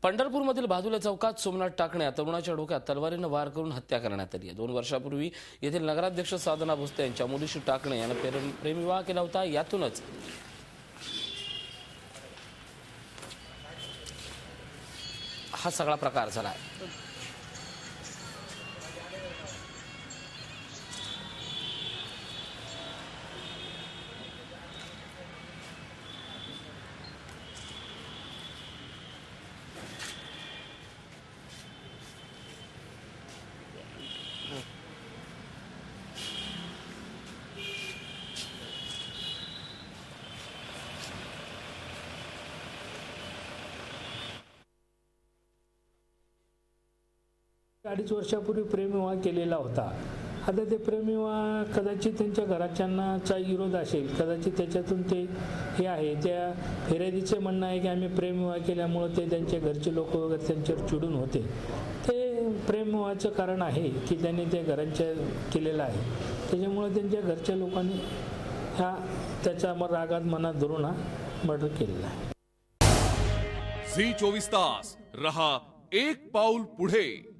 पंढरपूरमधील भादुले चौकात सोमनाथ टाकणे या तरुणाच्या डोक्यात तलवारीनं वार करून हत्या करण्यात आली आहे। 2 वर्षापूर्वी येथील नगराध्यक्ष साधना भोसले यांच्या मुलीशी टाकणे यानं प्रेमविवाह केला होता। यातूनच हा सगळा प्रकार झाला आहे। अडीच वर्षापूर्वी प्रेमविवाह केलेला होता। आता ते प्रेमविवाह कदाचित त्यांच्या घरच्यांचा विरोध असेल, कदाचित त्याच्यातून ते हे आहे त्या फिर्यादीचे म्हणणं आहे की आम्ही प्रेमविवाह केल्यामुळे ते त्यांच्या घरचे लोक वगैरे त्यांच्यावर चिडून होते। ते प्रेमविवाहाचं कारण आहे की त्यांनी ते घरांच्या केलेलं आहे, त्याच्यामुळे त्यांच्या घरच्या लोकांनी त्याच्या रागात मनात धरून मर्डर केलेला आहे। झी 24 तास रहा एक पाऊल पुढे।